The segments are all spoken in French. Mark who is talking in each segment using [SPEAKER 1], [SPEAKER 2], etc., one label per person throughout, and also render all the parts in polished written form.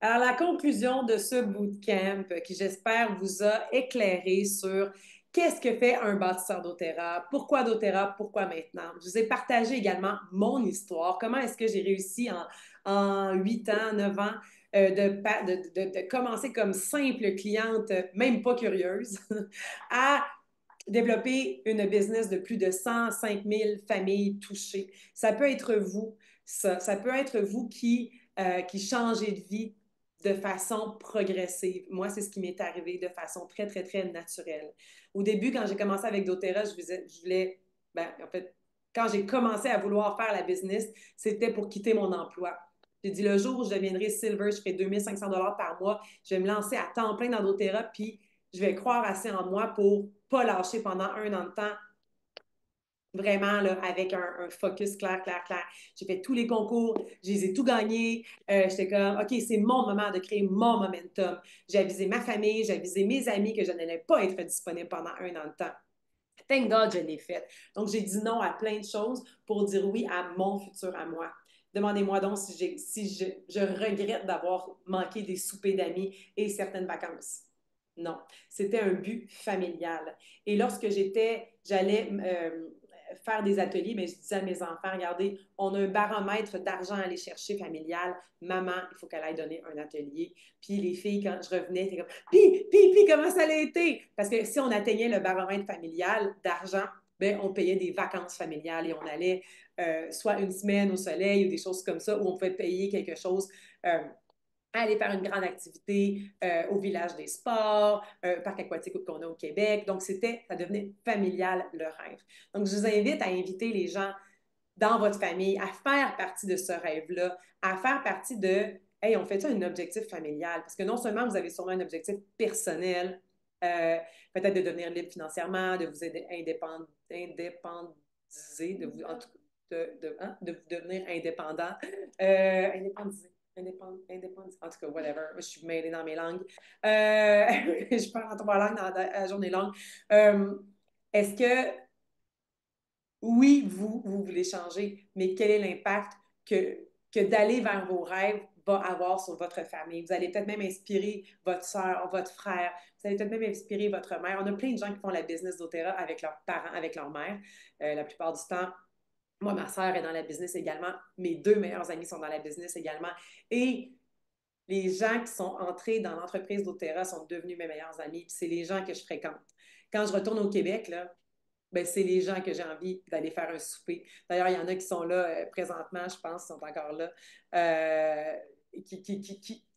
[SPEAKER 1] Alors, la conclusion de ce bootcamp, qui j'espère vous a éclairé sur qu'est-ce que fait un bâtisseur doTERRA, pourquoi maintenant. Je vous ai partagé également mon histoire, comment est-ce que j'ai réussi en 8 ans, 9 ans, de commencer comme simple cliente, même pas curieuse, à développer une business de plus de 105 000 familles touchées. Ça peut être vous, ça peut être vous qui changez de vie de façon progressive. Moi, c'est ce qui m'est arrivé de façon très, très, très naturelle. Au début, quand j'ai commencé avec doTERRA, je voulais, en fait, quand j'ai commencé à vouloir faire la business, c'était pour quitter mon emploi. J'ai dit, le jour où je deviendrai silver, je ferai 2500 $ par mois, je vais me lancer à temps plein dans doTERRA, puis je vais croire assez en moi pour pas lâcher pendant un an de temps, vraiment là, avec un focus clair, clair, clair. J'ai fait tous les concours, je les ai tout gagnés. J'étais comme, OK, c'est mon moment de créer mon momentum. J'ai avisé ma famille, j'ai avisé mes amis que je n'allais pas être disponible pendant un an de temps. Thank God, je l'ai fait. Donc, j'ai dit non à plein de choses pour dire oui à mon futur à moi. Demandez-moi donc si je regrette d'avoir manqué des soupers d'amis et certaines vacances. Non, c'était un but familial. Et lorsque j'allais faire des ateliers, mais je disais à mes enfants, regardez, on a un baromètre d'argent à aller chercher familial. Maman, il faut qu'elle aille donner un atelier. Puis les filles, quand je revenais, étaient comme, puis, comment ça a été? Parce que si on atteignait le baromètre familial d'argent, ben, on payait des vacances familiales et on allait soit une semaine au soleil ou des choses comme ça, où on pouvait payer quelque chose. Aller faire une grande activité au village des sports, parc aquatique qu'on a au Québec. Donc, ça devenait familial le rêve. Donc, je vous invite à inviter les gens dans votre famille à faire partie de ce rêve-là, à faire partie de, hey, on fait ça un objectif familial? Parce que non seulement vous avez sûrement un objectif personnel, euh, peut-être de devenir libre financièrement, de vous aider indépendiser, de vous, en tout, hein, de vous devenir indépendant, indépendiser. En tout cas, whatever. Je suis mêlée dans mes langues. Je parle en trois langues dans la journée longue. Euh, Est-ce que oui, vous voulez changer, mais quel est l'impact que d'aller vers vos rêves va avoir sur votre famille? Vous allez peut-être même inspirer votre soeur, votre frère, vous allez peut-être même inspirer votre mère. On a plein de gens qui font la business doTERRA avec leurs parents, avec leur mère. La plupart du temps, moi, ma soeur est dans la business également. Mes deux meilleurs amis sont dans la business également. Et les gens qui sont entrés dans l'entreprise doTERRA sont devenus mes meilleurs amis. C'est les gens que je fréquente. Quand je retourne au Québec, là, ben, c'est les gens que j'ai envie d'aller faire un souper. D'ailleurs, il y en a qui sont là présentement, je pense, qui sont encore là. Euh,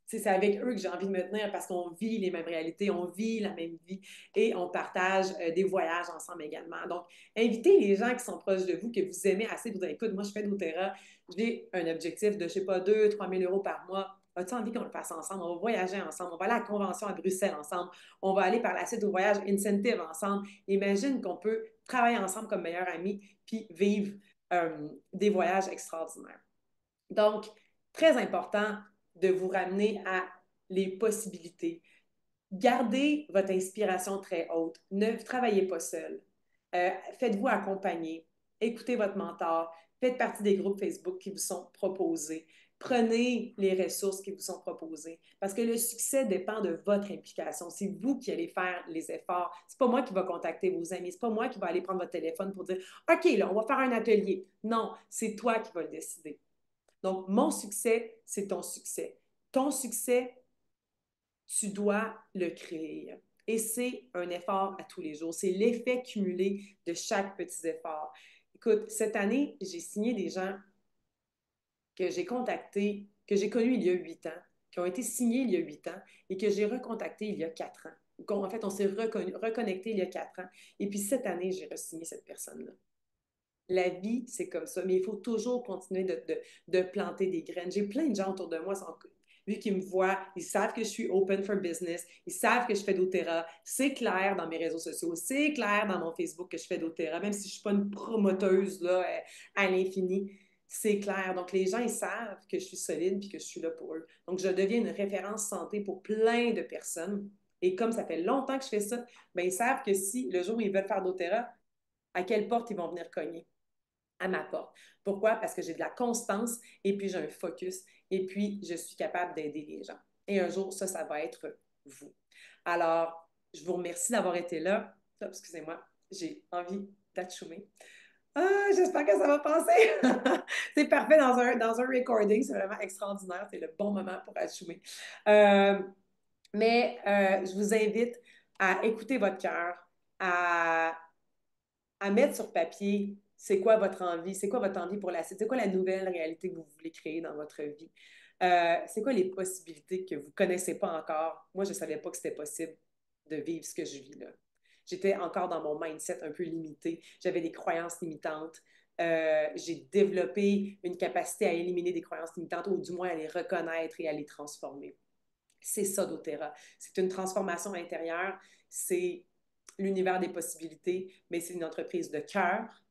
[SPEAKER 1] c'est avec eux que j'ai envie de me tenir parce qu'on vit les mêmes réalités, on vit la même vie et on partage des voyages ensemble également. Donc, invitez les gens qui sont proches de vous, que vous aimez assez, vous dire, écoute, moi, je fais doTERRA, j'ai un objectif de, je ne sais pas, 2 000 à 3 000 € par mois. As-tu envie qu'on le fasse ensemble? On va voyager ensemble, on va aller à la convention à Bruxelles ensemble, on va aller par la suite au voyage Incentive ensemble. Imagine qu'on peut travailler ensemble comme meilleurs amis puis vivre des voyages extraordinaires. Donc, très important de vous ramener à les possibilités. Gardez votre inspiration très haute. Ne travaillez pas seul. Faites-vous accompagner. Écoutez votre mentor. Faites partie des groupes Facebook qui vous sont proposés. Prenez les ressources qui vous sont proposées parce que le succès dépend de votre implication. C'est vous qui allez faire les efforts. C'est pas moi qui va contacter vos amis. C'est pas moi qui va aller prendre votre téléphone pour dire OK, là, on va faire un atelier. Non, c'est toi qui vas le décider. Donc, mon succès, c'est ton succès. Ton succès, tu dois le créer. Et c'est un effort à tous les jours. C'est l'effet cumulé de chaque petit effort. Écoute, cette année, j'ai signé des gens que j'ai contactés, que j'ai connus il y a 8 ans, qui ont été signés il y a 8 ans et que j'ai recontactés il y a 4 ans. En fait, on s'est reconnecté il y a 4 ans. Et puis cette année, j'ai re-signé cette personne-là. La vie, c'est comme ça, mais il faut toujours continuer de planter des graines. J'ai plein de gens autour de moi, vu qu'ils me voient, ils savent que je suis open for business, ils savent que je fais doTERRA. C'est clair dans mes réseaux sociaux, c'est clair dans mon Facebook que je fais doTERRA, même si je ne suis pas une promoteuse là, à l'infini. C'est clair. Donc, les gens, ils savent que je suis solide et que je suis là pour eux. Donc, je deviens une référence santé pour plein de personnes. Et comme ça fait longtemps que je fais ça, ben, ils savent que si le jour où ils veulent faire doTERRA, à quelle porte ils vont venir cogner? À ma porte. Pourquoi? Parce que j'ai de la constance et puis j'ai un focus et puis je suis capable d'aider les gens. Et un jour, ça va être vous. Alors, je vous remercie d'avoir été là. Oh, excusez-moi, j'ai envie d'atchoumer. Ah, j'espère que ça va passer. C'est parfait dans un recording. C'est vraiment extraordinaire. C'est le bon moment pour atchoumer. Euh, je vous invite à écouter votre cœur, à, à mettre sur papier c'est quoi votre envie, c'est quoi votre envie pour la suite, c'est quoi la nouvelle réalité que vous voulez créer dans votre vie. C'est quoi les possibilités que vous ne connaissez pas encore. Moi, je ne savais pas que c'était possible de vivre ce que je vis là. J'étais encore dans mon mindset un peu limité. J'avais des croyances limitantes. J'ai développé une capacité à éliminer des croyances limitantes ou du moins à les reconnaître et à les transformer. C'est ça doTERRA. C'est une transformation intérieure, c'est l'univers des possibilités, mais c'est une entreprise de cœur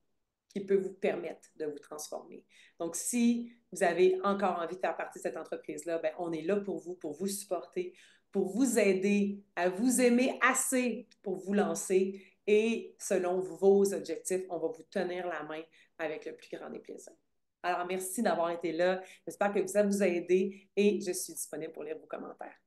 [SPEAKER 1] qui peut vous permettre de vous transformer. Donc, si vous avez encore envie de faire partie de cette entreprise-là, ben, on est là pour vous supporter, pour vous aider à vous aimer assez pour vous lancer et selon vos objectifs, on va vous tenir la main avec le plus grand des plaisirs. Alors, merci d'avoir été là. J'espère que ça vous a aidé et je suis disponible pour lire vos commentaires.